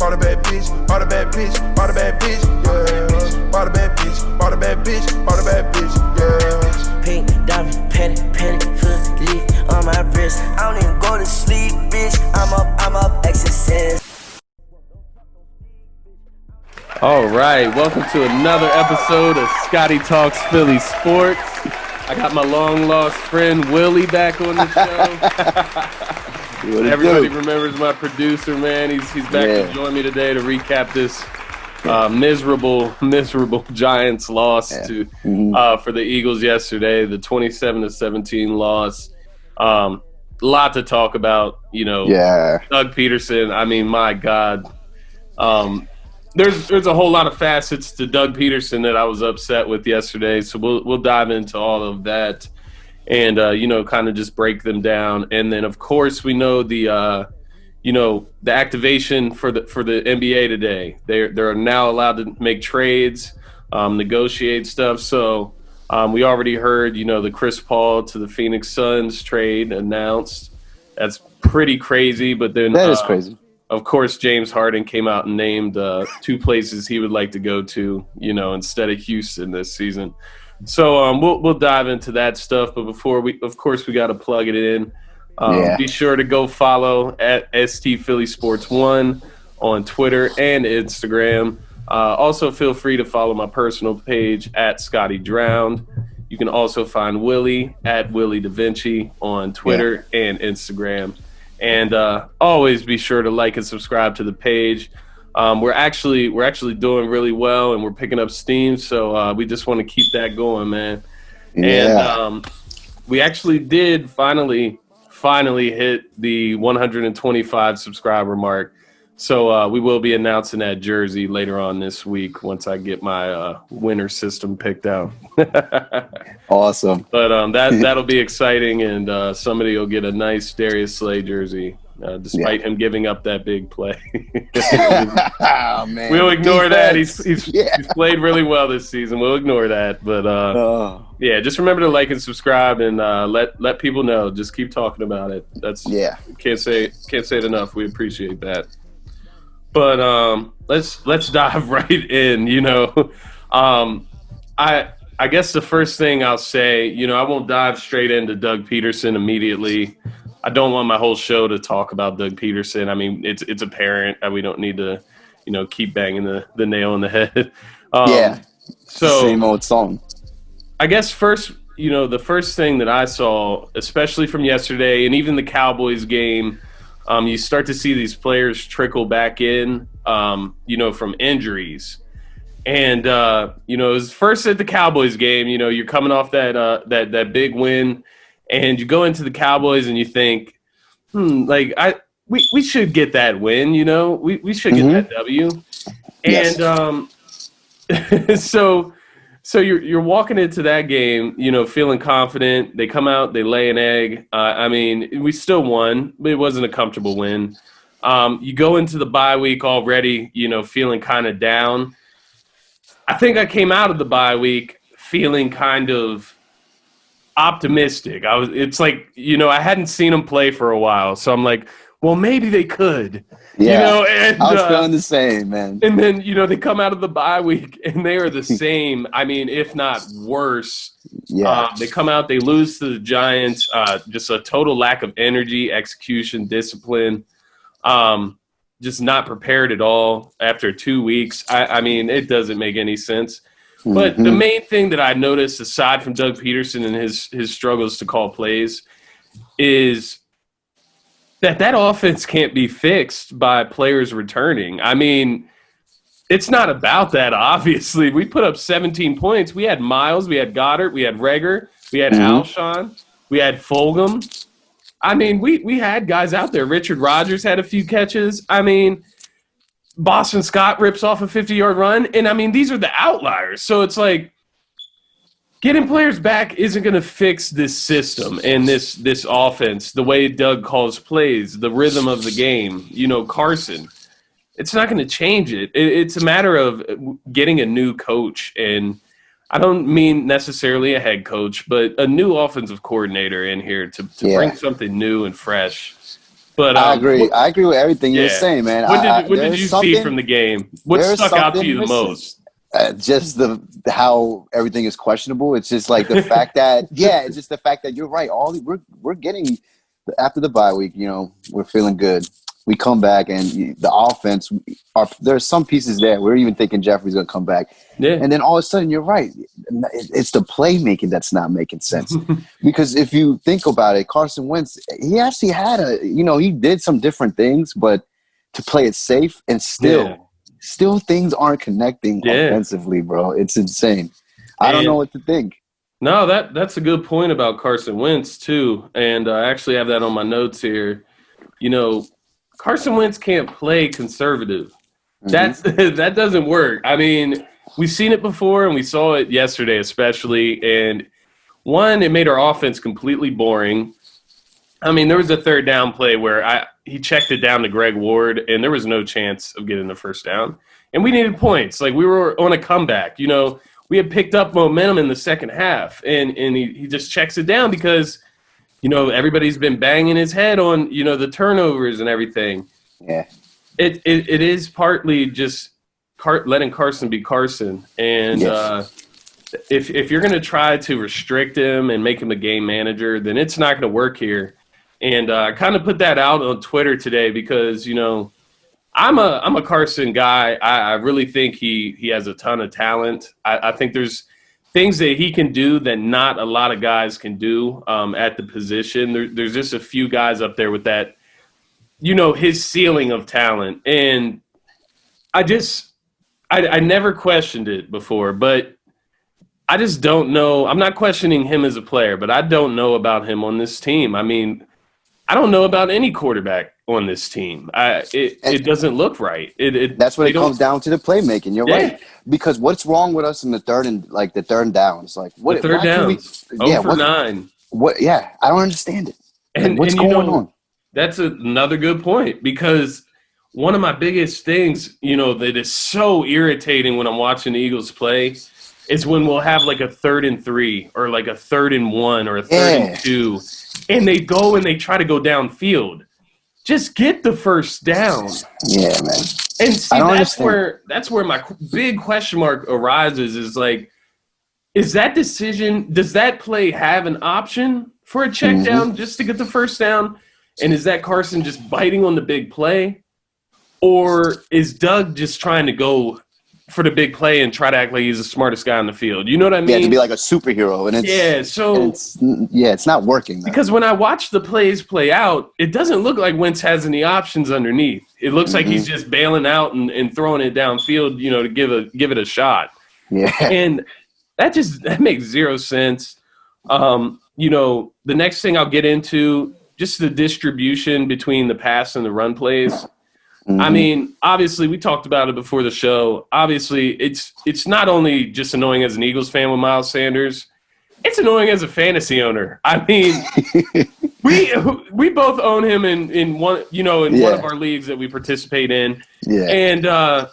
bought a bad bitch, bought a bad bitch, bought a bad bitch, yeah. Bought a bad bitch, bought a bad bitch, bought a bad bitch, yeah. Pink diamond, penny, foot leaf on my wrist. I don't even go to sleep, bitch. I'm up, exercise. All right, welcome to another episode of ScottyTalks Philly Sports. I got my long-lost friend Willy back on the show. Everybody remembers my producer, man. He's back to join me today to recap this miserable Giants loss to for the Eagles yesterday, the 27-17 loss. Lot to talk about, Doug Pederson. I mean, my God. There's a whole lot of facets to Doug Pederson that I was upset with yesterday, so we'll dive into all of that and kind of just break them down. And then of course we know the activation for the NBA today. They're now allowed to make trades, negotiate stuff. So we already heard the Chris Paul to the Phoenix Suns trade announced. That's pretty crazy, but then that is crazy. Of course, James Harden came out and named two places he would like to go to, instead of Houston this season. So we'll dive into that stuff. But before we got to plug it in. Be sure to go follow at ST Philly Sports 1 on Twitter and Instagram. Also, feel free to follow my personal page at Scotty Drowned. You can also find Willy at Willy Da Vinci on Twitter and Instagram. And always be sure to like and subscribe to the page. We're actually doing really well, and we're picking up steam. So we just want to keep that going, man. Yeah. And we actually did finally hit the 125 subscriber mark. So we will be announcing that jersey later on this week once I get my winter system picked out. Awesome. But that'll be exciting, and somebody will get a nice Darius Slay jersey, despite him giving up that big play. Oh, man. We'll ignore that. He's played really well this season. We'll ignore that. But just remember to like and subscribe, and let people know. Just keep talking about it. Can't say it enough. We appreciate that. But let's dive right in. I guess the first thing I'll say, I won't dive straight into Doug Pederson immediately. I don't want my whole show to talk about Doug Pederson. I mean, it's apparent that we don't need to, keep banging the nail on the head. So same old song. I guess first, the first thing that I saw, especially from yesterday and even the Cowboys game, you start to see these players trickle back in, from injuries. And, it was first at the Cowboys game, you're coming off that big win, and you go into the Cowboys and you think, we should get that win, we should get that W. And so you're walking into that game, feeling confident. They come out, they lay an egg. We still won, but it wasn't a comfortable win. You go into the bye week already, feeling kind of down. I think I came out of the bye week feeling kind of optimistic. It's like, I hadn't seen them play for a while, so I'm like, well, maybe they could. Yeah, and, I was feeling the same, man. And then, they come out of the bye week, and they are the same, if not worse. Yeah. They come out, they lose to the Giants, just a total lack of energy, execution, discipline, just not prepared at all after 2 weeks. It doesn't make any sense. But the main thing that I noticed, aside from Doug Pederson and his struggles to call plays, is that offense can't be fixed by players returning. It's not about that, obviously. We put up 17 points. We had Miles, we had Goddard, we had Reagor, we had Alshon, we had Fulgham. We had guys out there. Richard Rodgers had a few catches. Boston Scott rips off a 50-yard run. And, these are the outliers. So it's like getting players back isn't going to fix this system and this offense, the way Doug calls plays, the rhythm of the game. Carson. It's not going to change it. It's a matter of getting a new coach. And I don't mean necessarily a head coach, but a new offensive coordinator in here to bring something new and fresh. But I agree. I agree with everything you're saying, man. What did you see from the game? What stuck out to you the most? Just how everything is questionable. It's just like the fact that it's just the fact that you're right. We're getting after the bye week. We're feeling good. We come back and the offense. There's some pieces there. We're even thinking Jeffrey's going to come back. Yeah. And then all of a sudden, you're right. It's the playmaking that's not making sense. Because if you think about it, Carson Wentz, he actually had he did some different things, but to play it safe and still things aren't connecting offensively, bro. It's insane. I don't know what to think. No, that's a good point about Carson Wentz, too. And I actually have that on my notes here. Carson Wentz can't play conservative. That doesn't work. I mean, we've seen it before, and we saw it yesterday especially. And, one, it made our offense completely boring. I mean, there was a third down play where he checked it down to Greg Ward, and there was no chance of getting the first down. And we needed points. Like, we were on a comeback. We had picked up momentum in the second half, and he just checks it down because – everybody's been banging his head on, the turnovers and everything. Yeah. It is partly just letting Carson be Carson. And if you're going to try to restrict him and make him a game manager, then it's not going to work here. And I kind of put that out on Twitter today because, I'm a Carson guy. I really think he has a ton of talent. I think there's things that he can do that not a lot of guys can do at the position. There's just a few guys up there with that, his ceiling of talent. And I never questioned it before, but I just don't know. I'm not questioning him as a player, but I don't know about him on this team. I mean, I don't know about any quarterback on this team. It doesn't look right. That's what it comes down to, the playmaking. You're right. Because what's wrong with us in the third downs? Like what? The third downs. 0 for 9. What? Yeah, I don't understand it. And what's going on? That's another good point because one of my biggest things, that is so irritating when I'm watching the Eagles play is when we'll have like a 3rd and 3 or like a 3rd and 1 or a 3rd and 2, and they go and they try to go downfield. Just get the first down. Yeah, man. And see, that's where my big question mark arises is like, is that decision, does that play have an option for a check down just to get the first down? And is that Carson just biting on the big play? Or is Doug just trying to go for the big play and try to act like he's the smartest guy on the field? You know what I mean? Yeah, to be like a superhero. And it's not working. Man. Because when I watch the plays play out, it doesn't look like Wentz has any options underneath. It looks like he's just bailing out and throwing it downfield, to give it a shot. Yeah. And that makes zero sense. The next thing I'll get into, just the distribution between the pass and the run plays. I mean, obviously, we talked about it before the show. Obviously, it's not only just annoying as an Eagles fan with Miles Sanders. It's annoying as a fantasy owner. I mean, we both own him in one, one of our leagues that we participate in. Yeah. And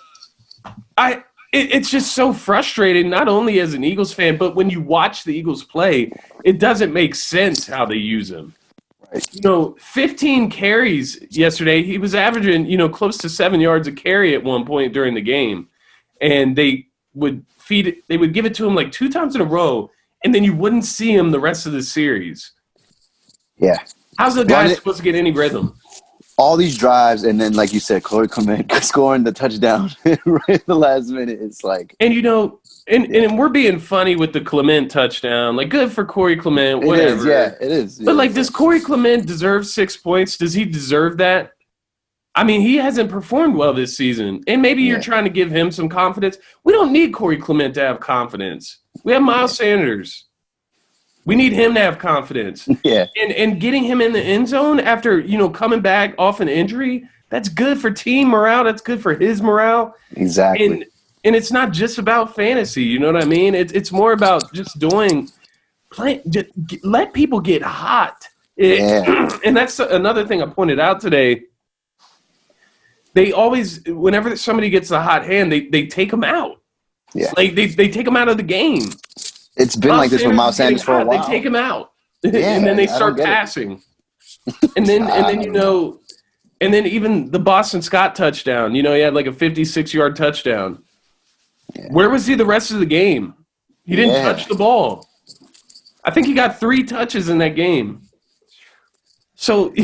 it's just so frustrating, not only as an Eagles fan, but when you watch the Eagles play, it doesn't make sense how they use him. 15 carries yesterday. He was averaging, close to 7 yards a carry at one point during the game. And they would give it to him like 2 times in a row, and then you wouldn't see him the rest of the series. Yeah. How's the guy supposed to get any rhythm? All these drives, and then, like you said, Corey Clement scoring the touchdown right in the last minute. It's like – And, and we're being funny with the Clement touchdown. Like, good for Corey Clement, whatever. It is. But, does Corey Clement deserve 6 points? Does he deserve that? I mean, he hasn't performed well this season. And maybe you're trying to give him some confidence. We don't need Corey Clement to have confidence. We have Miles Sanders. We need him to have confidence. Yeah. And getting him in the end zone after, coming back off an injury, that's good for team morale. That's good for his morale. Exactly. And it's not just about fantasy, you know what I mean? It's more about just let people get hot. And that's another thing I pointed out today. They always, whenever somebody gets a hot hand, they take them out. Yeah. Like they take them out of the game. It's been like this with Miles Sanders for a while. They take him out, and then they start passing. And then And then even the Boston Scott touchdown, he had like a 56-yard touchdown. Yeah. Where was he the rest of the game? He didn't touch the ball. I think he got 3 touches in that game. So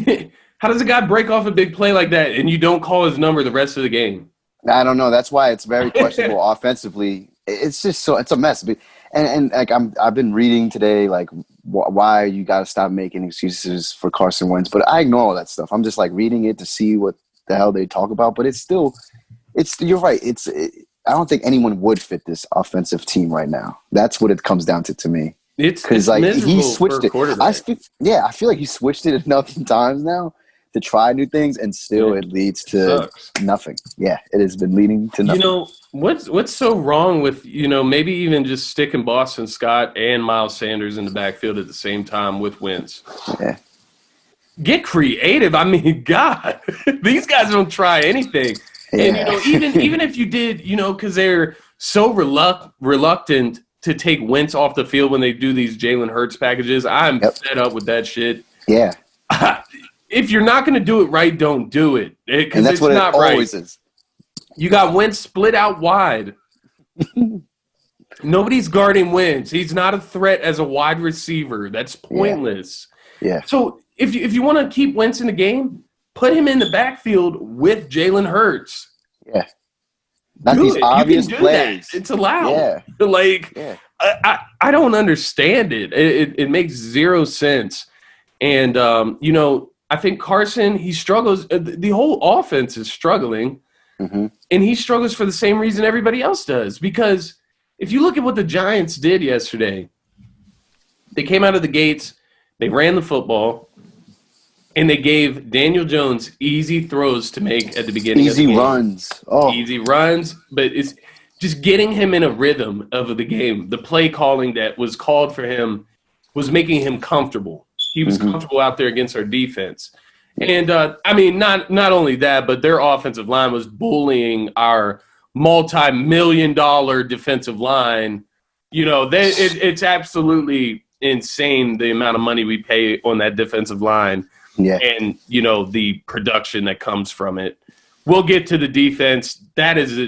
how does a guy break off a big play like that and you don't call his number the rest of the game? I don't know. That's why it's very questionable offensively. It's just it's a mess. And like I've been reading today, like why you got to stop making excuses for Carson Wentz. But I ignore all that stuff. I'm just like reading it to see what the hell they talk about. But you're right. I don't think anyone would fit this offensive team right now. That's what it comes down to me. It's like he switched it. I feel like he switched it enough times now to try new things, and still it leads to nothing. Yeah, it has been leading to nothing. What's so wrong with maybe even just sticking Boston Scott and Miles Sanders in the backfield at the same time with Wentz? Yeah. Get creative. I mean, God, these guys don't try anything. Yeah. And even if you did, because they're so reluctant to take Wentz off the field when they do these Jalen Hurts packages, I'm fed up with that shit. Yeah. If you're not going to do it right, don't do it. And that's what it always is. You got Wentz split out wide. Nobody's guarding Wentz. He's not a threat as a wide receiver. That's pointless. Yeah. So if you want to keep Wentz in the game, put him in the backfield with Jalen Hurts. Yeah. Not these obvious plays. That. It's allowed. Yeah. I don't understand it. It makes zero sense. And, I think Carson, he struggles. The whole offense is struggling. Mm-hmm. And he struggles for the same reason everybody else does. Because if you look at what the Giants did yesterday, they came out of the gates, they ran the football, and they gave Daniel Jones easy throws to make at the beginning of the game. Easy runs, but it's just getting him in a rhythm of the game. The play calling that was called for him was making him comfortable. He was comfortable out there against our defense. And, not only that, but their offensive line was bullying our multi-million-dollar defensive line. It's absolutely insane the amount of money we pay on that defensive line. Yeah. And, the production that comes from it. We'll get to the defense. That is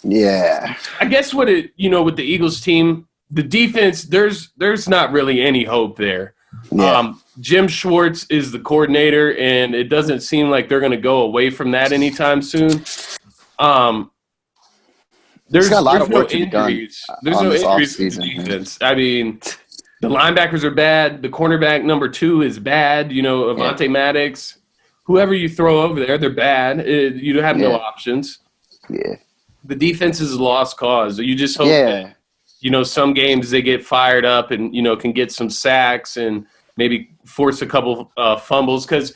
yeah. I guess with the Eagles team, the defense, there's not really any hope there. Yeah. Jim Schwartz is the coordinator, and it doesn't seem like they're going to go away from that anytime soon. There's got a lot of work no injuries. There's no injuries in the defense. I mean, the linebackers are bad. The cornerback number 2 is bad. Avonte Maddox. Whoever you throw over there, they're bad. You have no options. Yeah. The defense is a lost cause. You just hope that, some games they get fired up and, can get some sacks and maybe force a couple fumbles because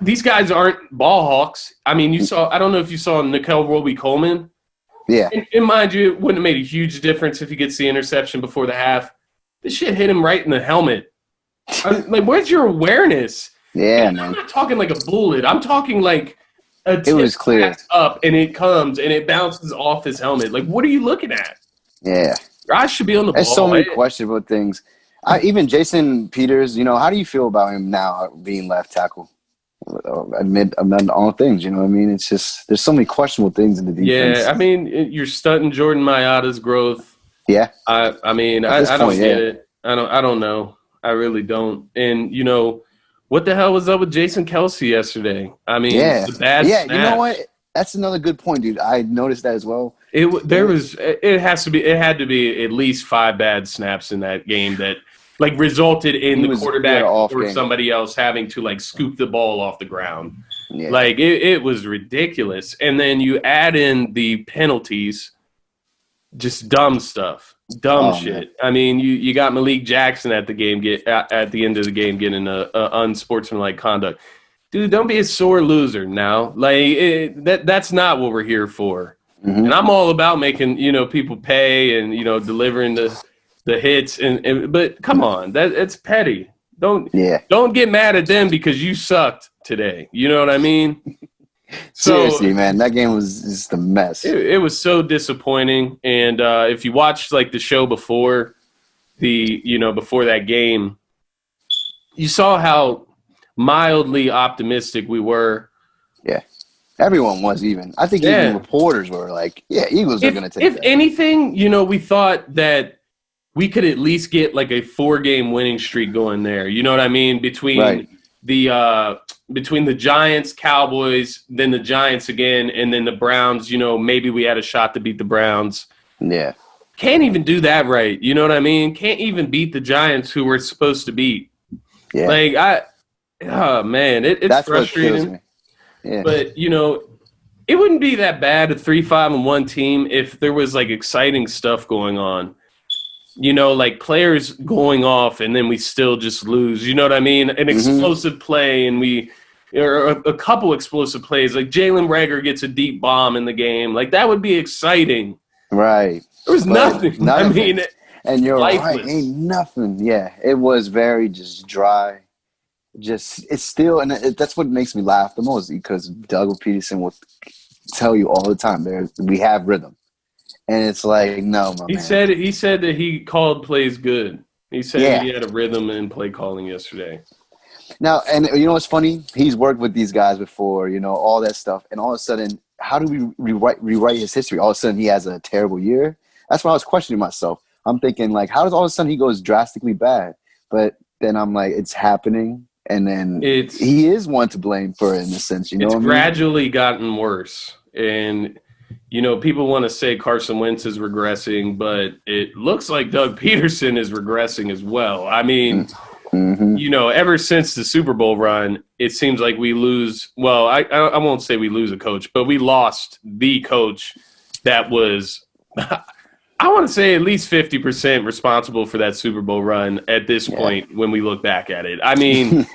these guys aren't ball hawks. I mean, I don't know if you saw Nickel Roby-Coleman. Yeah. And mind you, it wouldn't have made a huge difference if he gets the interception before the half. This shit hit him right in the helmet. Where's your awareness? Yeah, man. I'm not talking like a bullet. I'm talking like a tip it was clear up and it comes and it bounces off his helmet. What are you looking at? Yeah. Your eyes should be on the ball. There's so many questionable things. Even Jason Peters, how do you feel about him now being left tackle? Amid all things, you know what I mean? It's just there's so many questionable things in the defense. Yeah, I mean, you're stunting Jordan Mailata's growth. Yeah. I don't get it. I don't know. I really don't. And what the hell was up with Jason Kelce yesterday? I mean, the bad snaps. You know what? That's another good point, dude. I noticed that as well. It had to be at least 5 bad snaps in that game that resulted in the quarterback or somebody else having to scoop the ball off the ground. Yeah. It was ridiculous. And then you add in the penalties, just dumb stuff, shit. Man. I mean, you got Malik Jackson at the end of the game getting a unsportsmanlike conduct. Dude, don't be a sore loser now. That's not what we're here for. Mm-hmm. And I'm all about making people pay and delivering the hits but come on, it's petty. Don't get mad at them because you sucked today. You know what I mean? Seriously, man, that game was just a mess. It was so disappointing. And if you watched the show before before that game, you saw how mildly optimistic we were Everyone was even. I think even reporters were like, yeah, Eagles are going to take If that. anything, we thought that we could at least get like a 4-game winning streak going there. You know what I mean? Between the Giants, Cowboys, then the Giants again, and then the Browns, maybe we had a shot to beat the Browns. Yeah. Can't even do that right. You know what I mean? Can't even beat the Giants who we're supposed to beat. Yeah. Like, it's That's frustrating. what kills me. Yeah. But, it wouldn't be that bad, a 3-5-1 team, if there was, like, exciting stuff going on. Like players going off and then we still just lose. You know what I mean? An explosive play or a couple explosive plays. Like Jalen Reagor gets a deep bomb in the game. Like that would be exciting. Right. There was nothing. And you're lifeless. Right. Ain't nothing. Yeah. It was very just dry. It's still, and that's what makes me laugh the most because Doug Pederson will tell you all the time, we have rhythm. And it's like, no, my man. He said that he called plays good. He said he had a rhythm in play calling yesterday. Now, and you know what's funny? He's worked with these guys before, all that stuff. And all of a sudden, how do we rewrite his history? All of a sudden, he has a terrible year? That's why I was questioning myself. I'm thinking, like, how does all of a sudden he goes drastically bad? But then I'm like, it's happening. And then he is one to blame for it in a sense. It's gradually gotten worse. And people want to say Carson Wentz is regressing, but it looks like Doug Pederson is regressing as well. I mean, ever since the Super Bowl run, it seems like we lose. Well, I won't say we lose a coach, but we lost the coach that was, I want to say, at least 50% responsible for that Super Bowl run at this point when we look back at it. I mean,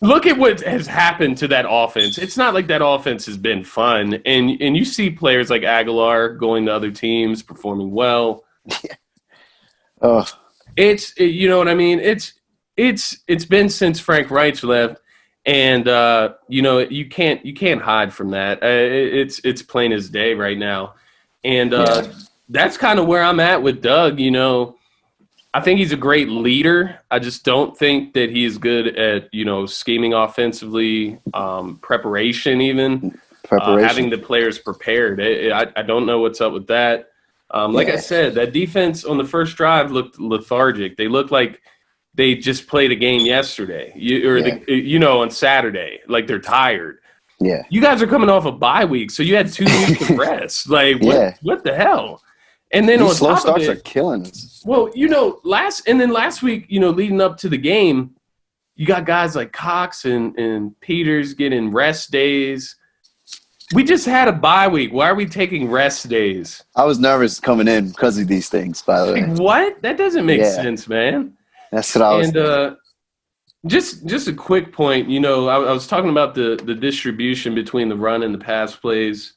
look at what has happened to that offense. It's not like that offense has been fun. And you see players like Aguilar going to other teams, performing well. You know what I mean? It's been since Frank Reich left. And, you can't hide from that. It's plain as day right now. And that's kind of where I'm at with Doug. I think he's a great leader. I just don't think that he's good at, scheming offensively, preparation even, having the players prepared. I don't know what's up with that. Like I said, that defense on the first drive looked lethargic. They looked like they just played a game yesterday on Saturday, like they're tired. Yeah. You guys are coming off a bye week, so you had 2 weeks of rest. Like, what the hell? And then these on slow top starts of it, are killing us. Well, last week, leading up to the game, you got guys like Cox and Peters getting rest days. We just had a bye week. Why are we taking rest days? I was nervous coming in because of these things, by the way. Like, what? That doesn't make sense, man. That's what I was thinking. Just a quick point, I was talking about the distribution between the run and the pass plays.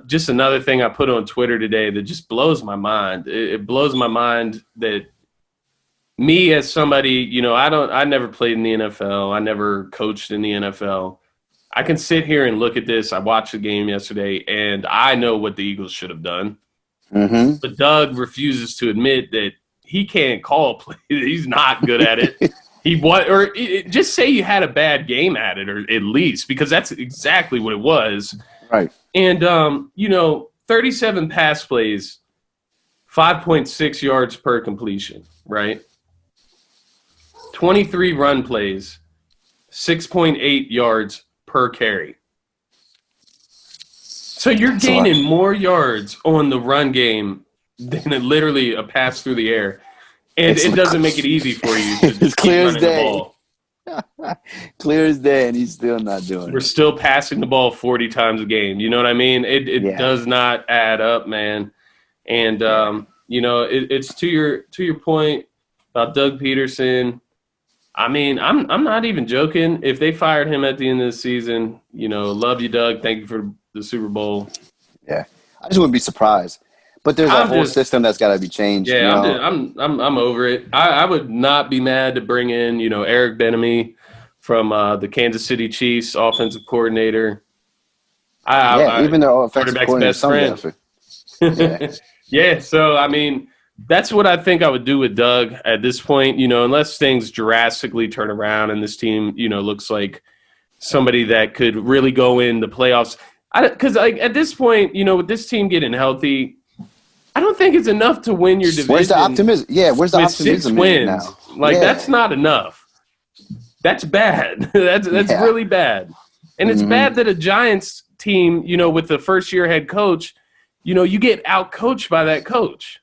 Just another thing I put on Twitter today that just blows my mind. It blows my mind that me as somebody, I never played in the NFL. I never coached in the NFL. I can sit here and look at this. I watched the game yesterday, and I know what the Eagles should have done. Mm-hmm. But Doug refuses to admit that he can't call play. He's not good at it. Just say you had a bad game at it, or at least, because that's exactly what it was. Right. And, 37 pass plays, 5.6 yards per completion, right? 23 run plays, 6.8 yards per carry. So you're gaining more yards on the run game than literally a pass through the air. And it doesn't make it easy for you to just keep running the ball. Clear as day, and he's still not doing it. We're still passing the ball 40 times a game. You know what I mean? It does not add up, man. And it's to your point about Doug Pederson. I mean, I'm not even joking. If they fired him at the end of the season, love you, Doug. Thank you for the Super Bowl. Yeah, I just wouldn't be surprised. But there's a whole system that's got to be changed. Yeah, I'm over it. I would not be mad to bring in, Eric Bieniemy from the Kansas City Chiefs offensive coordinator. Even their offensive coordinator. Best friend. Yeah. So I mean, that's what I think I would do with Doug at this point. Unless things drastically turn around and this team, looks like somebody that could really go in the playoffs. Because like at this point, with this team getting healthy, I don't think it's enough to win your division. Where's the optimism? Yeah, where's the with optimism 6 wins? now? Like that's not enough. That's bad. that's really bad. And it's bad that a Giants team, with the first-year head coach, you get out-coached by that coach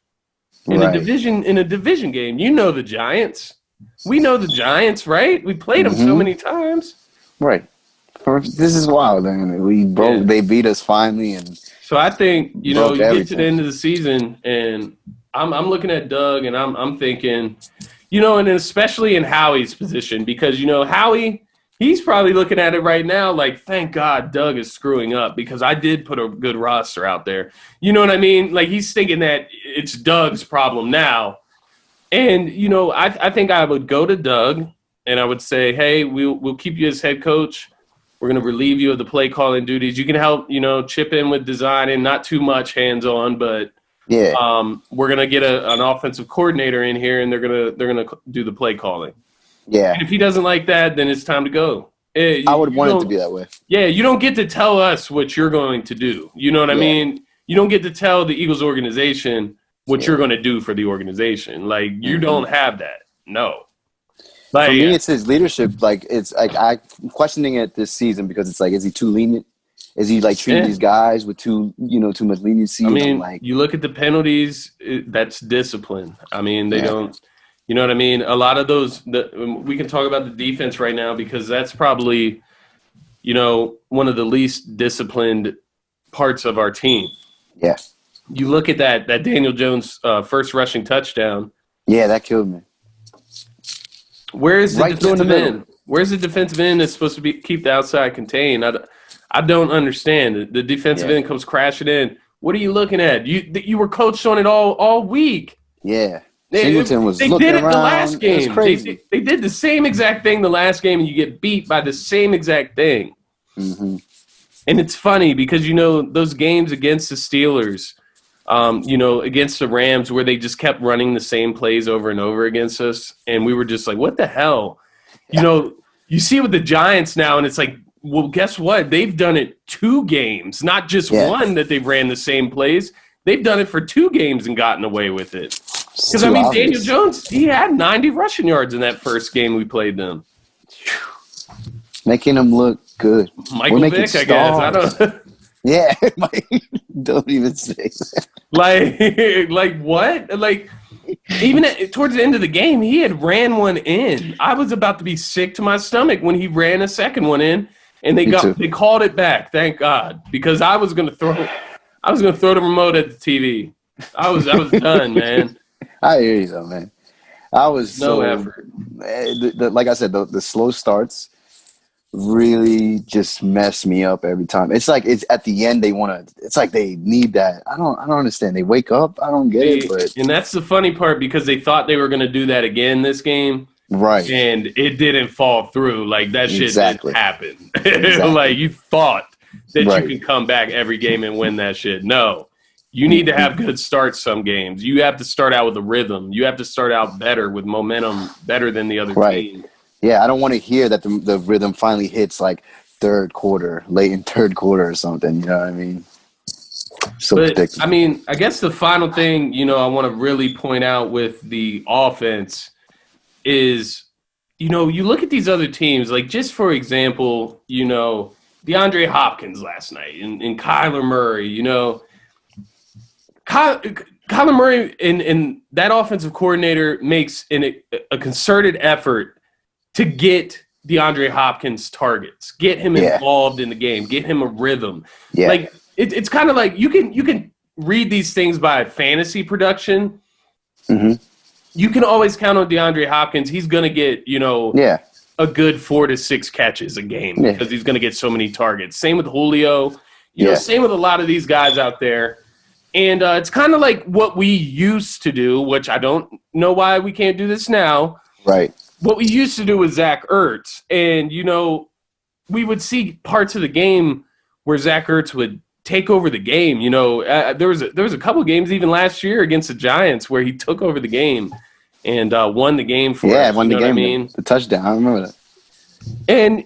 in a division game. You know the Giants. We know the Giants, right? We played them so many times. Right. This is wild, man. We broke. Yeah. They beat us finally, and so I think you get to the end of the season, and I'm looking at Doug, and I'm thinking, and especially in Howie's position, because Howie, he's probably looking at it right now like, thank God Doug is screwing up because I did put a good roster out there. You know what I mean? Like he's thinking that it's Doug's problem now, and I think I would go to Doug and I would say, hey, we'll keep you as head coach. We're going to relieve you of the play calling duties. You can help, chip in with designing, not too much hands on, but we're going to get an offensive coordinator in here, and they're going to do the play calling. Yeah. And if he doesn't like that, then it's time to go. I would want it to be that way. Yeah, you don't get to tell us what you're going to do. You know what I mean? You don't get to tell the Eagles organization what you're going to do for the organization. Like you don't have that. No. Like, for me, it's his leadership. Like it's like I'm questioning it this season because it's like, is he too lenient? Is he like treating these guys with too much leniency? I mean, you look at the penalties. That's discipline. I mean, they don't. You know what I mean? A lot of those. We can talk about the defense right now because that's probably, one of the least disciplined parts of our team. Yeah. You look at that Daniel Jones first rushing touchdown. Yeah, that killed me. Where is the defensive end? Where's the defensive end that's supposed to keep the outside contained? I don't understand. The defensive end comes crashing in. What are you looking at? You were coached on it all week. Yeah. Singleton was looking around. They did it the last game. It was crazy. They did the same exact thing the last game, and you get beat by the same exact thing. Mm-hmm. And it's funny because, those games against the Steelers, against the Rams where they just kept running the same plays over and over against us. And we were just like, what the hell? You see it with the Giants now, and it's like, well, guess what? They've done it 2 games, not just one that they've ran the same plays. They've done it for 2 games and gotten away with it. Because, Daniel Jones, he had 90 rushing yards in that first game we played them. Making them look good. Michael Vick, I guess. I don't. Yeah, don't even say that. Like what? Like even towards the end of the game, he had ran one in. I was about to be sick to my stomach when he ran a second one in, and they called it back. Thank God, because I was gonna throw the remote at the TV. I was done, man. I hear you though, man. I was no effort. Like I said, the slow starts really just mess me up every time. It's like it's at the end it's like they need that. I don't understand. They wake up. I don't get it. And that's the funny part because they thought they were going to do that again this game. Right. And it didn't fall through. Like that shit didn't happen. Exactly. Like you thought that you could come back every game and win that shit. No. You need to have good starts some games. You have to start out with a rhythm. You have to start out better with momentum, better than the other team. Yeah, I don't want to hear that the rhythm finally hits like late in third quarter or something. You know what I mean? So but, I guess the final thing, I want to really point out with the offense is, you look at these other teams, like just for example, DeAndre Hopkins last night and Kyler Murray, Kyler Murray and that offensive coordinator makes a concerted effort to get DeAndre Hopkins targets, get him involved in the game, get him a rhythm. Yeah. Like it's kind of like you can read these things by fantasy production. Mm-hmm. You can always count on DeAndre Hopkins. He's going to get, a good 4 to 6 catches a game because he's going to get so many targets. Same with Julio. Same with a lot of these guys out there. And it's kind of like what we used to do, which I don't know why we can't do this now. Right. What we used to do with Zach Ertz, and, we would see parts of the game where Zach Ertz would take over the game. There was a couple of games even last year against the Giants where he took over the game and won the game for us. Yeah, won the game. I mean? The touchdown. I remember that. And,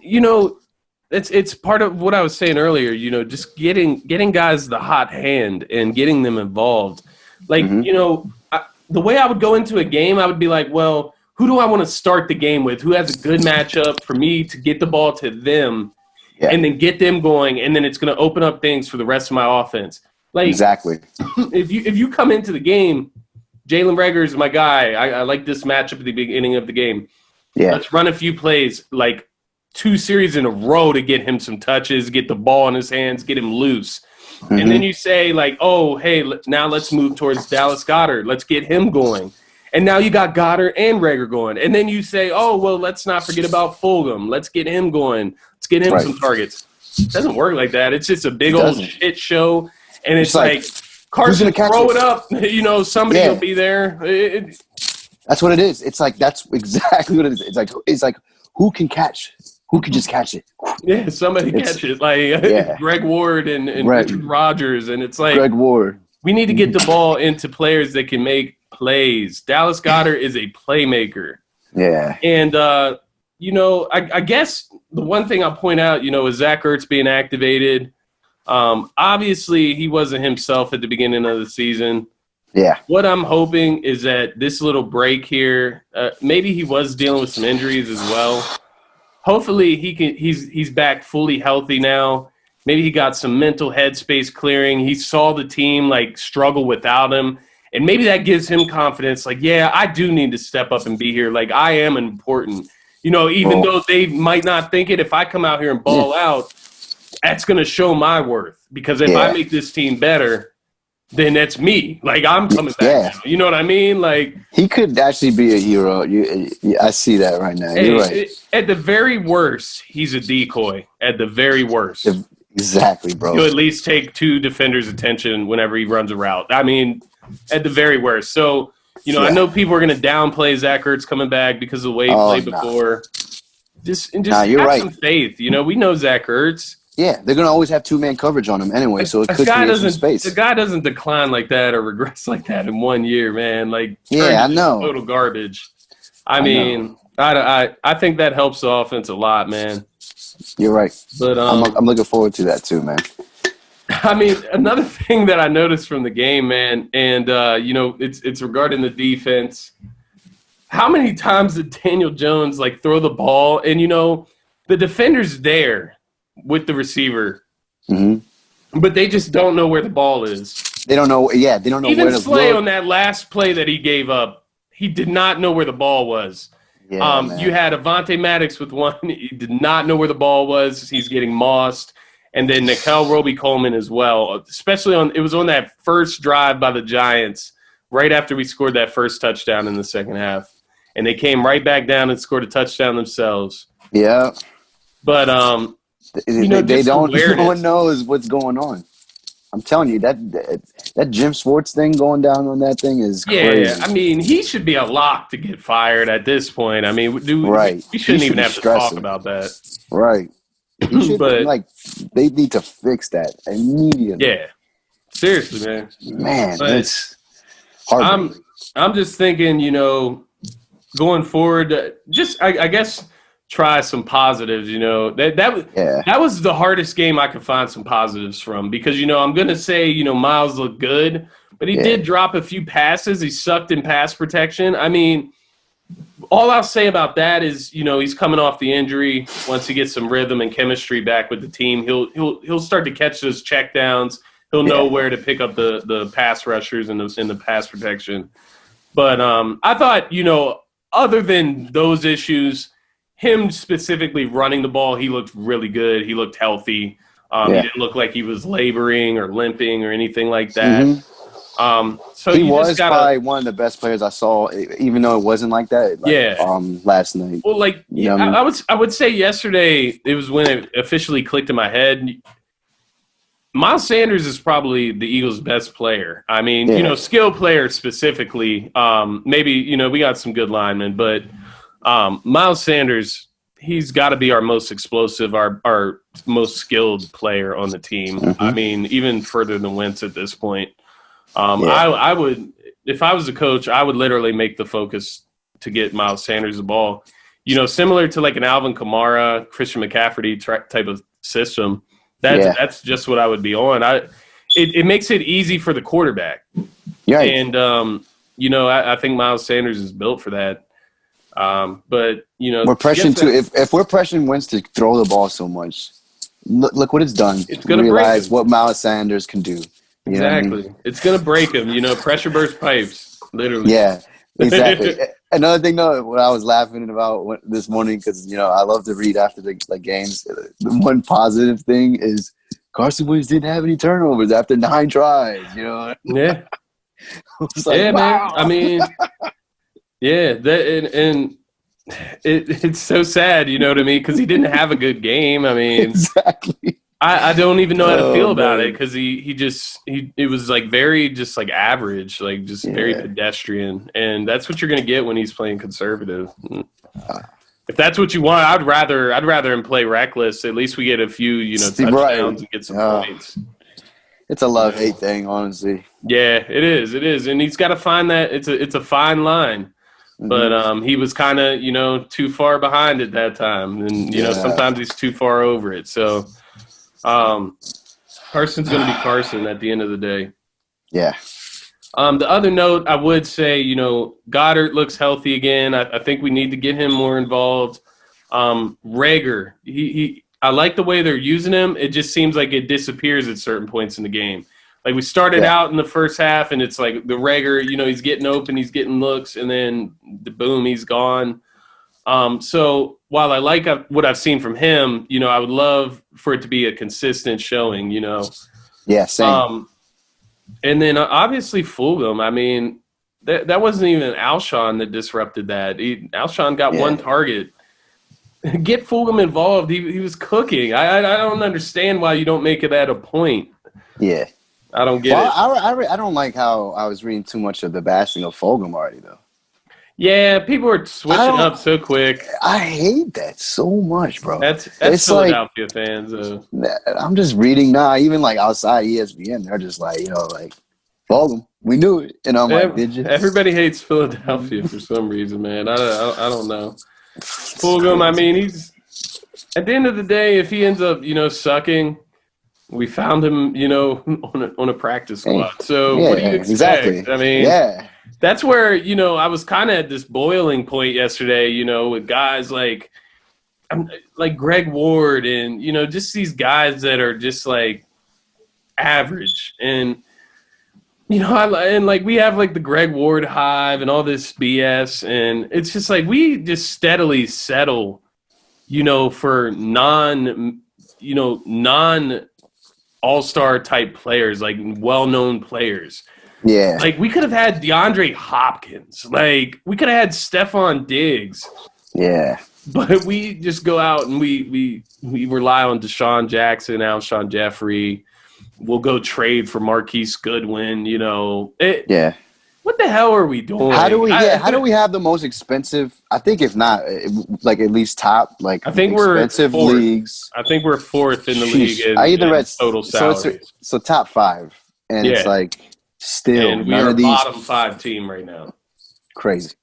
it's part of what I was saying earlier, you know, just getting guys the hot hand and getting them involved. Like, you know, the way I would go into a game, I would be like, well, who do I want to start the game with? Who has a good matchup for me to get the ball to them and then get them going, and then it's going to open up things for the rest of my offense. Like, exactly. If you come into the game, Jalen Reagor is my guy. I like this matchup at the beginning of the game. Yeah. Let's run a few plays, like 2 series in a row to get him some touches, get the ball in his hands, get him loose. And then you say, like, oh, hey, now let's move towards Dallas Goedert. Let's get him going. And now you got Goddard and Reagor going. And then you say, oh, well, let's not forget about Fulgham. Let's get him going. Let's get him some targets. It doesn't work like that. It's just a big old shit show. And it's like Carson, throw it up. You know, somebody will be there. That's what it is. It's like that's exactly what it is. It's like who can catch? Who could just catch it? Yeah, somebody catch it. Like Greg Ward and Richard Rodgers. And it's like Greg Ward. We need to get the ball into players that can make plays. Dallas Goedert is a playmaker. Yeah. And, you know, I guess the one thing I'll point out, you know, is Zach Ertz being activated. Obviously, he wasn't himself at the beginning of the season. Yeah. What I'm hoping is that this little break here, maybe he was dealing with some injuries as well. Hopefully he's back fully healthy now. Maybe he got some mental headspace clearing. He saw the team like struggle without him. And maybe that gives him confidence. Like, yeah, I do need to step up and be here. Like, I am important. You know, even though they might not think it, if I come out here and ball out, that's going to show my worth. Because if I make this team better, then that's me. Like, I'm coming back now. You know what I mean? Like, he could actually be a hero. I see that right now. You're right. At the very worst, he's a decoy. At the very worst. Exactly, bro. He'll at least take 2 defenders' attention whenever he runs a route. I mean, at the very worst. So, you know, I know people are going to downplay Zach Ertz coming back because of the way he played before. Just have some faith. You know, we know Zach Ertz. Yeah, they're going to always have 2-man coverage on him anyway, so it could create some space. The guy doesn't decline like that or regress like that in 1 year, man. Like, I know. Total garbage. I mean, I think that helps the offense a lot, man. You're right. But I'm looking forward to that too, man. I mean, another thing that I noticed from the game, man, and you know, it's regarding the defense. How many times did Daniel Jones like throw the ball, and you know, the defender's there with the receiver, but they just don't know where the ball is. They don't know. Yeah, they don't know. Even where to Slay look. On that last play that he gave up, he did not know where the ball was. Yeah, you had Avonte Maddox with one. He did not know where the ball was. He's getting mossed. And then Nickel Roby-Coleman as well, especially it was on that first drive by the Giants right after we scored that first touchdown in the second half. And they came right back down and scored a touchdown themselves. Yeah. But, you know, they don't. Awareness. No one knows what's going on. I'm telling you, that Jim Schwartz thing going down on that thing is crazy. Yeah, I mean, he should be a lock to get fired at this point. I mean, we shouldn't even have to talk about that. Right. But they need to fix that immediately. Yeah. Seriously, man. Man, but it's hard. I'm just thinking, you know, going forward, just I guess try some positives, you know. That was the hardest game I could find some positives from because, you know, I'm going to say, you know, Miles looked good, but he did drop a few passes. He sucked in pass protection. I mean, all I'll say about that is, you know, he's coming off the injury. Once he gets some rhythm and chemistry back with the team, he'll start to catch those checkdowns. He'll know where to pick up the pass rushers and the pass protection. But I thought, you know, other than those issues, him specifically running the ball, he looked really good. He looked healthy. He didn't look like he was laboring or limping or anything like that. So he was probably one of the best players I saw, even though it wasn't like that. Last night. Well, like I would say yesterday it was when it officially clicked in my head. Miles Sanders is probably the Eagles' best player. I mean, you know, skill player specifically. Maybe, you know, we got some good linemen, but Miles Sanders, he's got to be our most explosive, our most skilled player on the team. I mean, even further than Wentz at this point. I would, if I was a coach, I would literally make the focus to get Miles Sanders the ball. similar to like an Alvin Kamara, Christian McCaffrey type of system. That's just what I would be on. It makes it easy for the quarterback. Yeah. And, I think Miles Sanders is built for that. But, we're pressuring if we're pressuring Wentz to throw the ball so much, look what it's done. It's going to realize what Miles Sanders can do. Exactly. I mean? It's going to break him, pressure burst pipes, literally. Yeah, exactly. Another thing, though, what I was laughing about this morning, because, I love to read after the games. The one positive thing is Carson Wentz didn't have any turnovers after 9 tries, Yeah. Like, wow. Man. I mean, it's so sad, you know what I mean? Because he didn't have a good game. I mean, exactly. I don't even know how to feel about it because it was like very just like average, like just very pedestrian, and that's what you're gonna get when he's playing conservative. If that's what you want, I'd rather him play reckless. At least we get a few touchdowns and get some points. It's a love-hate thing, honestly. Yeah, it is, and he's got to find that. It's a fine line. But he was kind of too far behind at that time, and sometimes he's too far over it. So. Carson's going to be Carson at the end of the day. Yeah. The other note I would say, Goddard looks healthy again. I think we need to get him more involved. Rager, I like the way they're using him. It just seems like it disappears at certain points in the game. Like we started out in the first half, and it's like the Rager, he's getting open, he's getting looks, and then boom, he's gone. So while I like what I've seen from him, I would love for it to be a consistent showing, Yeah, same. And then obviously Fulgham. I mean, that wasn't even Alshon that disrupted that. Alshon got one target. Get Fulgham involved. He was cooking. I don't understand why you don't make it at a point. Yeah. I don't get it. I don't like how I was reading too much of the bashing of Fulgham already, though. Yeah, people are switching up so quick. I hate that so much, bro. That's Philadelphia fans. I'm just reading now. Even like outside ESPN, they're just like, Fulgham. We knew it, and I'm like, did you? Everybody hates Philadelphia for some reason, man. I don't know. Fulgham. I mean, he's at the end of the day, if he ends up, sucking, we found him, on a practice squad. So what do you expect? Exactly. I mean, that's where, I was kind of at this boiling point yesterday, with guys like Greg Ward and, just these guys that are just like average. And, we have like the Greg Ward hive and all this BS. And it's just like we just steadily settle, for non all-star type players, like well-known players. Yeah. Like, we could have had DeAndre Hopkins. Like, we could have had Stephon Diggs. Yeah. But we just go out and we rely on Deshaun Jackson, Alshon Jeffrey. We'll go trade for Marquise Goodwin, Yeah. What the hell are we doing? How do we have the most expensive? I think if not, like at least top, like I think expensive we're fourth. Leagues. I think we're fourth in the league in total salaries. So top 5, and it's like still and we none are of these bottom 5 team right now. Crazy.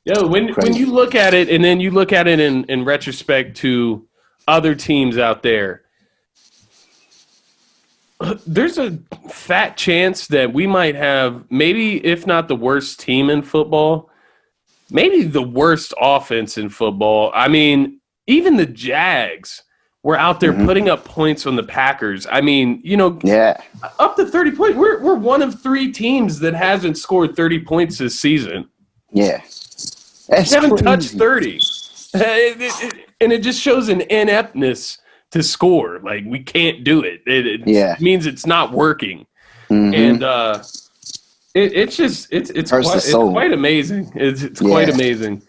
When you look at it, and then you look at it in retrospect to other teams out there, there's a fat chance that we might have maybe, if not the worst team in football, maybe the worst offense in football. I mean, even the Jags were out there putting up points on the Packers. I mean, up to 30 points. We're one of 3 teams that hasn't scored 30 points this season. Yeah. We haven't touched 30. And it just shows an ineptness to score. Like, we can't do it. It means it's not working. And it's quite amazing. It's quite amazing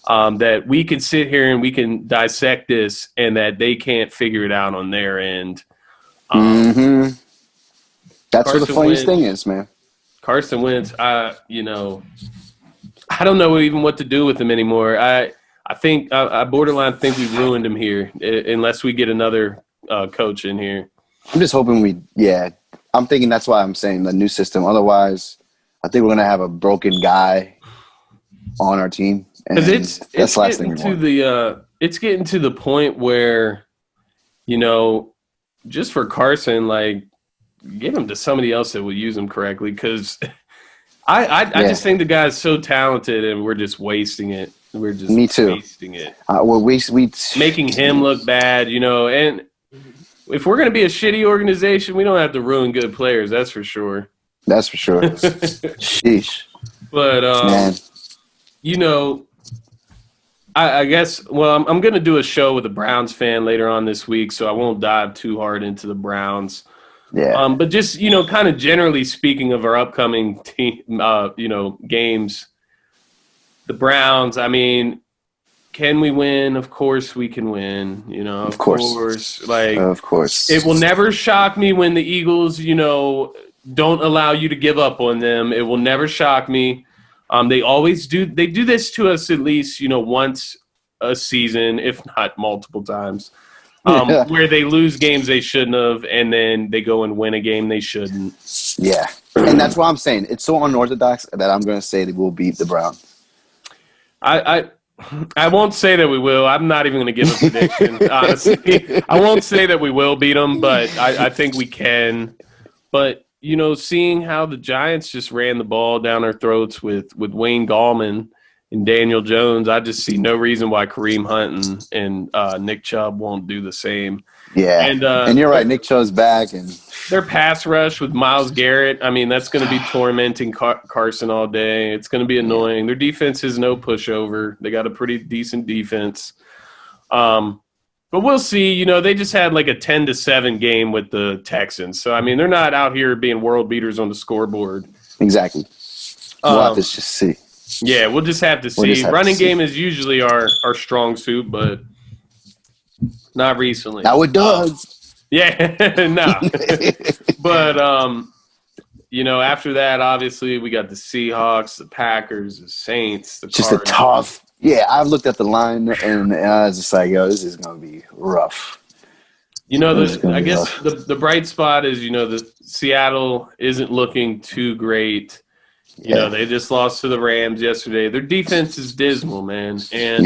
that we can sit here and we can dissect this and that they can't figure it out on their end. That's what the funniest thing is, man. Carson Wentz, I don't know even what to do with him anymore. I think I borderline think we ruined him here unless we get another coach in here. I'm just hoping I'm thinking that's why I'm saying the new system. Otherwise, I think we're going to have a broken guy on our team. Because it's that's the last thing getting we to want. it's getting to the point where, just for Carson, like, give him to somebody else that will use him correctly. Because I just think the guy's so talented, and we're just wasting it. We're just Me too. wasting it. We Making him look bad, and if we're going to be a shitty organization, we don't have to ruin good players. That's for sure. That's for sure. Sheesh. But, Man. I guess, well, I'm going to do a show with a Browns fan later on this week, so I won't dive too hard into the Browns. Yeah. But just, kind of generally speaking of our upcoming team, games, the Browns, I mean, can we win? Of course we can win. Of course. Like, of course. It will never shock me when the Eagles, don't allow you to give up on them. It will never shock me. They always do. They do this to us at least, once a season, if not multiple times, where they lose games they shouldn't have, and then they go and win a game they shouldn't. Yeah. And that's what I'm saying. It's so unorthodox that I'm going to say that we'll beat the Browns. I won't say that we will. I'm not even going to give a prediction, honestly. I won't say that we will beat them, but I think we can. But, seeing how the Giants just ran the ball down our throats with Wayne Gallman and Daniel Jones, I just see no reason why Kareem Hunt and Nick Chubb won't do the same. Yeah, and you're right. Nick Chubb's back, and their pass rush with Myles Garrett, I mean, that's going to be tormenting Carson all day. It's going to be annoying. Their defense is no pushover. They got a pretty decent defense. But we'll see. They just had like a 10-7 game with the Texans. So, I mean, they're not out here being world beaters on the scoreboard. Exactly. We'll have to just see. Yeah, we'll just have to see. Running game is usually our strong suit, but not recently. Now it does. Yeah, no. But, after that, obviously, we got the Seahawks, the Packers, the Saints, the just Cardinals. a tough. Yeah, I've looked at the line, and I was just like, yo, this is going to be rough. I guess the bright spot is, the Seattle isn't looking too great. They just lost to the Rams yesterday. Their defense is dismal, man. And,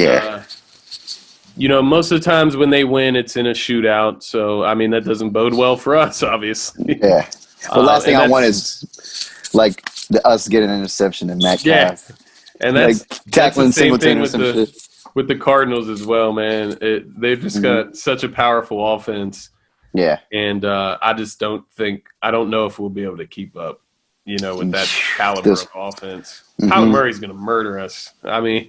most of the times when they win, it's in a shootout. So, I mean, that doesn't bode well for us, obviously. Yeah. The last thing I want is, like, us getting an interception and Metcalf. Yeah. And that's tackling the same thing with the Cardinals as well, man. They've just got such a powerful offense. Yeah. And I don't know if we'll be able to keep up, with that caliber of offense. Kyler Murray's going to murder us. I mean,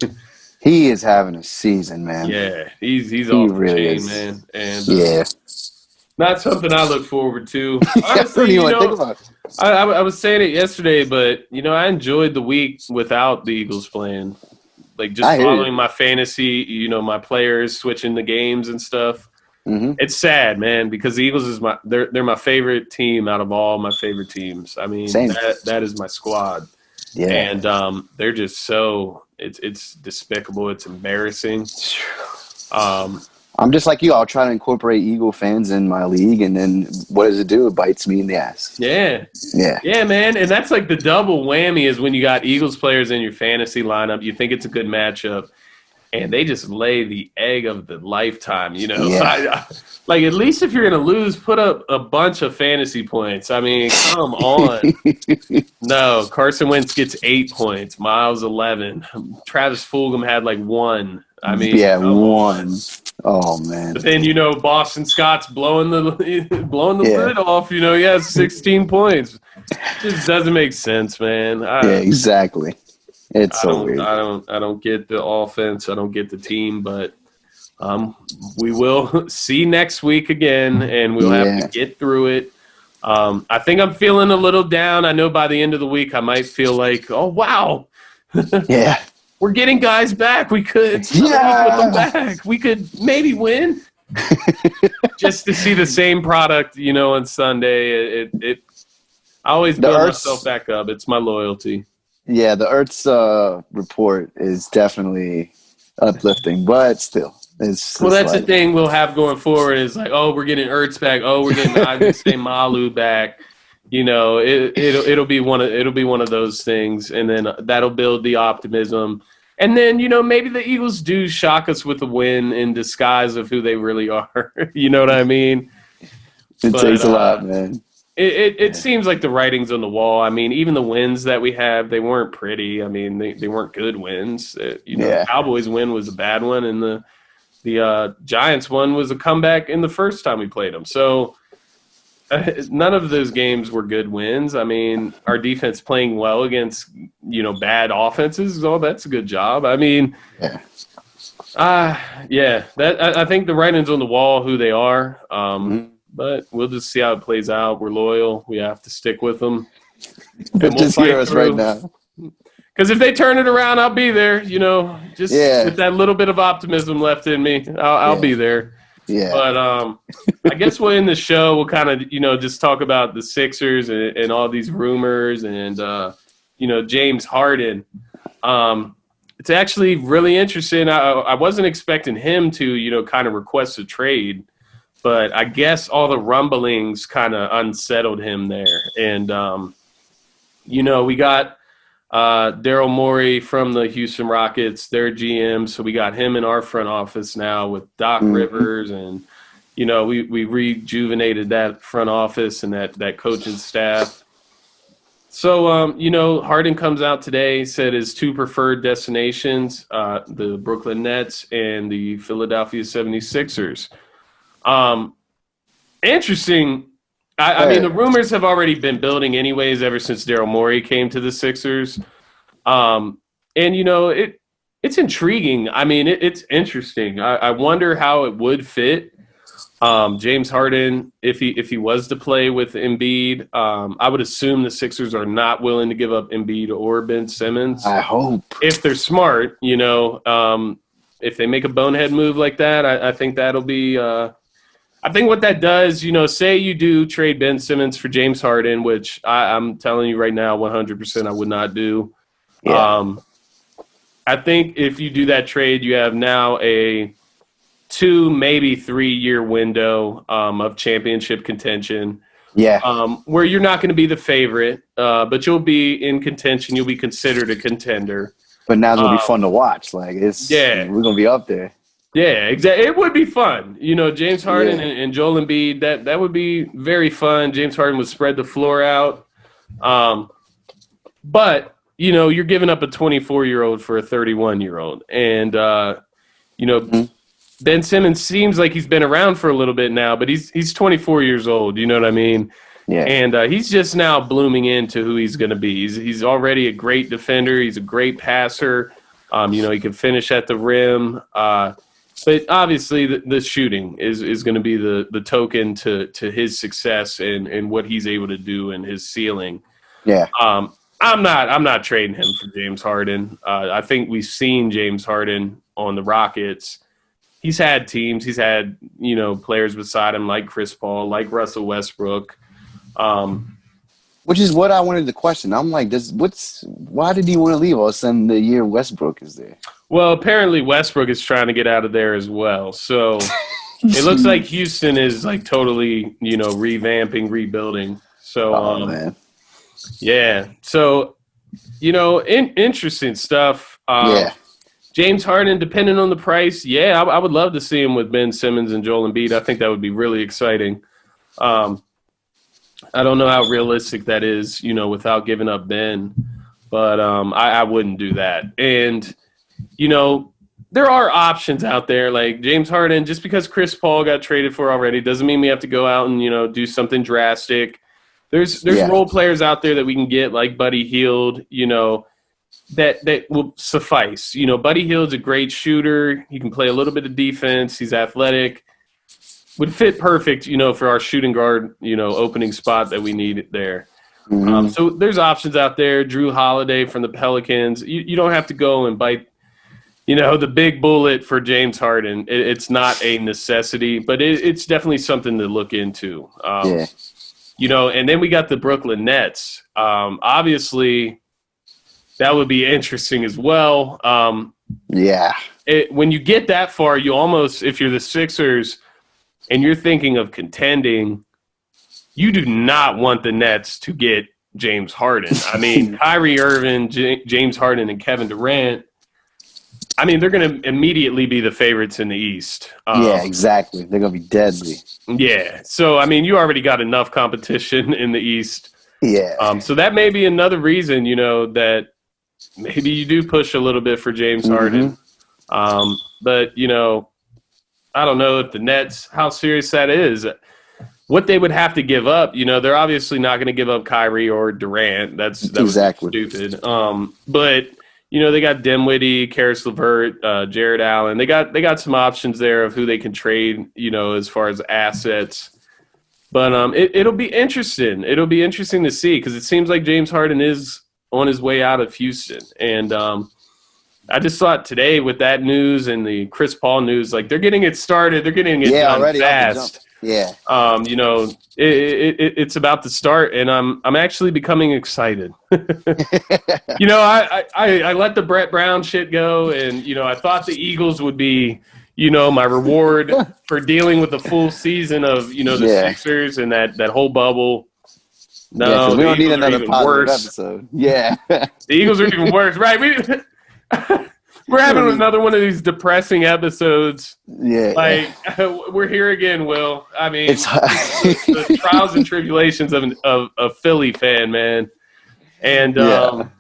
he is having a season, man. Yeah, he's off the chain, man. And not something I look forward to. Honestly, think about it. I was saying it yesterday, but I enjoyed the week without the Eagles playing. Like just following my fantasy, my players switching the games and stuff. Mm-hmm. It's sad, man, because the Eagles is they're my favorite team out of all my favorite teams. I mean, that is my squad. Yeah. And they're just so it's despicable. It's embarrassing. I'm just like you. I'll try to incorporate Eagle fans in my league, and then what does it do? It bites me in the ass. Yeah, man. And that's like the double whammy is when you got Eagles players in your fantasy lineup. You think it's a good matchup, and they just lay the egg of the lifetime. Yeah. Like at least if you're gonna lose, put up a bunch of fantasy points. I mean, come on. No, Carson Wentz gets 8 points. Miles 11. Travis Fulgham had like 1. I mean, 1. Oh man! But then Boston Scott's blowing the lid off. He has 16 points. It just doesn't make sense, man. Exactly. It's so weird. I don't get the offense. I don't get the team, but we will see next week again, and we'll have to get through it. I think I'm feeling a little down. I know by the end of the week I might feel like, oh wow, yeah. We're getting guys back. We could put them back. We could maybe win. Just to see the same product, on Sunday. I always build myself back up. It's my loyalty. Yeah, the Ertz report is definitely uplifting, but still. That's the thing we'll have going forward is like, oh, we're getting Ertz back. Oh, we're getting Ivy Malu back. It'll be one of those things, and then that'll build the optimism. And then, maybe the Eagles do shock us with a win in disguise of who they really are. You know what I mean? It takes a lot, man. It seems like the writing's on the wall. I mean, even the wins that we have, they weren't pretty. I mean, they weren't good wins. The Cowboys win was a bad one, and the Giants one was a comeback in the first time we played them. So none of those games were good wins. I mean, our defense playing well against, bad offenses. Oh, that's a good job. I mean, I think the writing's on the wall who they are. But we'll just see how it plays out. We're loyal. We have to stick with them. But just hear us right now. Because if they turn it around, I'll be there. Just with that little bit of optimism left in me, I'll be there. Yeah. But I guess we'll end the show. We'll kind of, just talk about the Sixers and all these rumors and, James Harden. It's actually really interesting. I wasn't expecting him to, kind of request a trade. But I guess all the rumblings kind of unsettled him there. And, we got Daryl Morey from the Houston Rockets, their GM. So we got him in our front office now with Doc Rivers. And, we rejuvenated that front office and that coaching staff. So, Harden comes out today, said his two preferred destinations, the Brooklyn Nets and the Philadelphia 76ers. Interesting. I mean, the rumors have already been building anyways ever since Daryl Morey came to the Sixers. And, it's intriguing. I mean, it's interesting. I wonder how it would fit. James Harden, if he was to play with Embiid, I would assume the Sixers are not willing to give up Embiid or Ben Simmons. I hope. If they're smart, if they make a bonehead move like that, I think that'll be I think what that does, say you do trade Ben Simmons for James Harden, which I'm telling you right now, 100% I would not do. Yeah. I think if you do that trade, you have now a 2, maybe 3-year window of championship contention. Yeah. Where you're not going to be the favorite, but you'll be in contention. You'll be considered a contender. But now it'll be fun to watch. Like we're gonna be up there. Yeah, exactly. It would be fun. James Harden and Joel Embiid, that would be very fun. James Harden would spread the floor out. But, you're giving up a 24-year-old for a 31-year-old. And, Ben Simmons seems like he's been around for a little bit now, but he's 24 years old. You know what I mean? Yeah. And he's just now blooming into who he's going to be. He's already a great defender. He's a great passer. He can finish at the rim. But obviously the shooting is going to be the token to his success and what he's able to do and his ceiling. Yeah. I'm not trading him for James Harden. I think we've seen James Harden on the Rockets. He's had teams. He's had, players beside him like Chris Paul, like Russell Westbrook. Which is what I wanted to question. I'm like, why did he want to leave all of a sudden the year Westbrook is there? Well, apparently Westbrook is trying to get out of there as well. So it looks like Houston is like totally, revamping, rebuilding. So, man. Yeah. So, interesting stuff. James Harden, depending on the price, I would love to see him with Ben Simmons and Joel Embiid. I think that would be really exciting. I don't know how realistic that is, without giving up Ben, but I wouldn't do that. And, there are options out there like James Harden. Just because Chris Paul got traded for already doesn't mean we have to go out and, do something drastic. There's role players out there that we can get like Buddy Hield, that will suffice. Buddy Hield's a great shooter. He can play a little bit of defense. He's athletic. Would fit perfect, for our shooting guard, opening spot that we need there. Mm-hmm. So there's options out there. Drew Holiday from the Pelicans. You don't have to go and bite, the big bullet for James Harden. It's not a necessity, but it's definitely something to look into. And then we got the Brooklyn Nets. Obviously, that would be interesting as well. When you get that far, you almost, if you're the Sixers and you're thinking of contending, you do not want the Nets to get James Harden. I mean, Kyrie Irving, James Harden, and Kevin Durant, I mean, they're going to immediately be the favorites in the East. Yeah, exactly. They're going to be deadly. Yeah. So, I mean, you already got enough competition in the East. Yeah. So that may be another reason, that maybe you do push a little bit for James Harden. But, I don't know if the Nets, how serious that is. What they would have to give up, they're obviously not going to give up Kyrie or Durant. That exactly was stupid. But they got Dinwiddie, Karis LeVert, Jared Allen. They got some options there of who they can trade, as far as assets. But it'll be interesting. It'll be interesting to see because it seems like James Harden is on his way out of Houston. And I just thought today with that news and the Chris Paul news, like they're getting it started. They're getting it done already fast. Yeah. It's about to start, and I'm actually becoming excited. I let the Brett Brown shit go, and I thought the Eagles would be, my reward for dealing with the full season of the Sixers and that whole bubble. No, we don't need another positive worse. episode. Yeah, the Eagles are even worse, right? We're having another one of these depressing episodes. Yeah. We're here again, Will. I mean, the trials and tribulations of a Philly fan, man. And, at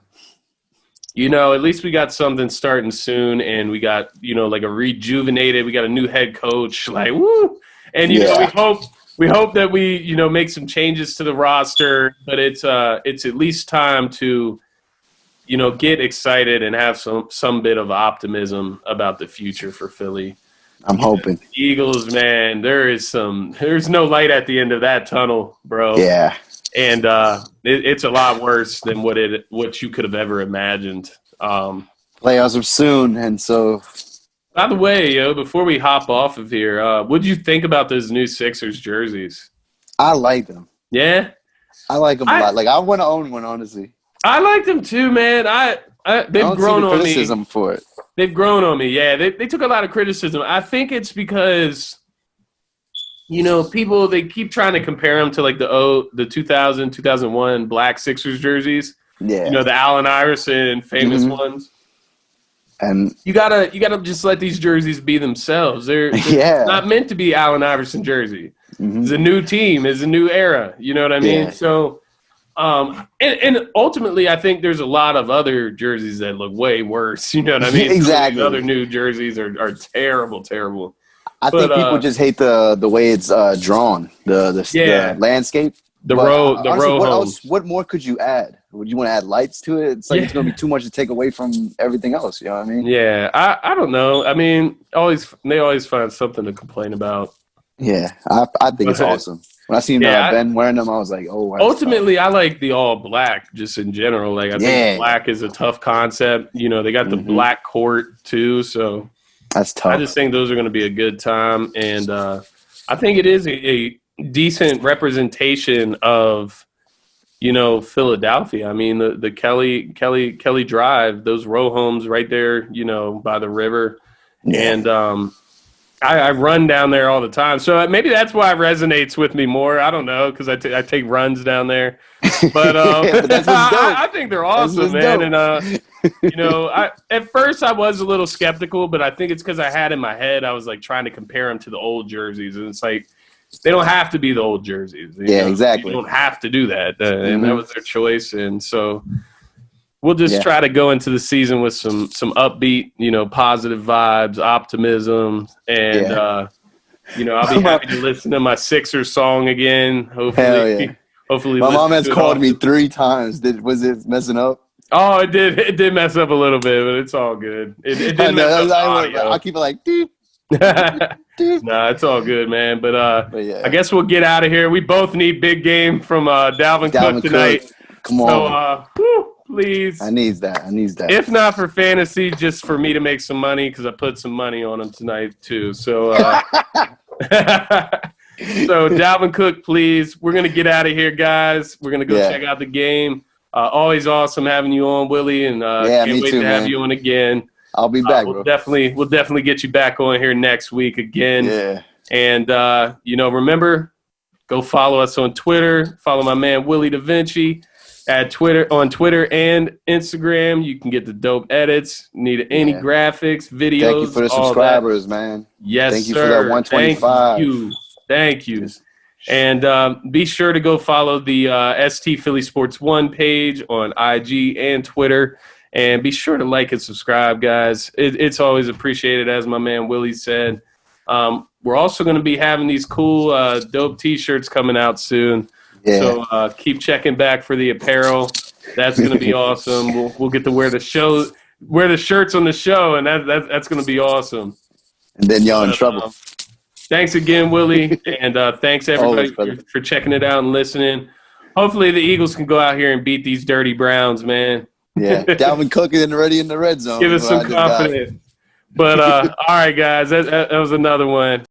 least we got something starting soon, and we got, like a rejuvenated, we got a new head coach, like, woo. And, we hope that we, make some changes to the roster, but it's at least time to, get excited and have some bit of optimism about the future for Philly. I'm hoping. The Eagles, man, there's no light at the end of that tunnel, bro. Yeah. And it's a lot worse than what you could have ever imagined. Playoffs are soon, and so. By the way, before we hop off of here, what'd you think about those new Sixers jerseys? I like them. Yeah? I like them a lot. Like, I want to own one, honestly. I like them too, man. They've grown on me. Criticism for it. They've grown on me. Yeah, they took a lot of criticism. I think it's because, people, they keep trying to compare them to like the 2000, 2001 black Sixers jerseys. Yeah. The Allen Iverson famous ones. And you gotta just let these jerseys be themselves. They're not meant to be Allen Iverson jersey. It's a new team. It's a new era. You know what I mean? Yeah. So, and ultimately, I think there's a lot of other jerseys that look way worse. You know what I mean? Exactly. Other new jerseys are terrible, terrible. I think people just hate the way it's drawn, the landscape. The row homes. What more could you add? Would you want to add lights to it? It's like it's going to be too much to take away from everything else. You know what I mean? Yeah, I don't know. I mean, they always find something to complain about. Yeah, I think it's awesome. When I seen Ben wearing them, I was like, oh. Ultimately, I like the all black just in general. Like I think black is a tough concept. They got the black court too, so that's tough. I just think those are going to be a good time, and I think it is a decent representation of Philadelphia. I mean the Kelly Drive, those row homes right there, by the river, and I run down there all the time, so maybe that's why it resonates with me more. I don't know because I take runs down there, but, but I think they're awesome, man. And at first I was a little skeptical, but I think it's because I had in my head I was like trying to compare them to the old jerseys, and it's like they don't have to be the old jerseys. Exactly. You don't have to do that, and that was their choice, and so. We'll just try to go into the season with some upbeat, positive vibes, optimism, and I'll be happy to listen to my Sixers song again. Hopefully, hopefully. My mom has called me 3 times. Was it messing up? Oh, it did. It did mess up a little bit, but it's all good. It didn't mess up the audio. I'll keep it like. Deep. Nah, it's all good, man. But I guess we'll get out of here. We both need big game from Dalvin Cook tonight. Come on. So, please. I needs that. If not for fantasy, just for me to make some money because I put some money on him tonight too. So, so Dalvin Cook, please. We're gonna get out of here, guys. We're gonna go check out the game. Always awesome having you on, Willie, and can't wait to have you on again. I'll be back. We'll definitely get you back on here next week again. Yeah. And remember, go follow us on Twitter. Follow my man Willie Da Vinci on Twitter and Instagram. You can get the dope edits. Need any graphics, videos. Thank you for the subscribers, man. Yes, Thank you sir. for that 125. Thank you. And be sure to go follow the ST Philly Sports 1 page on IG and Twitter. And be sure to like and subscribe, guys. It's always appreciated, as my man Willie said. We're also going to be having these cool, dope T-shirts coming out soon. Yeah. So keep checking back for the apparel. That's going to be awesome. We'll get to wear the shirts on the show, and that's going to be awesome. And then y'all in trouble. Thanks again, Willie, and thanks everybody for checking it out and listening. Hopefully the Eagles can go out here and beat these dirty Browns, man. Yeah, Dalvin Cook is already in the red zone. Give us some confidence. But all right, guys, that was another one.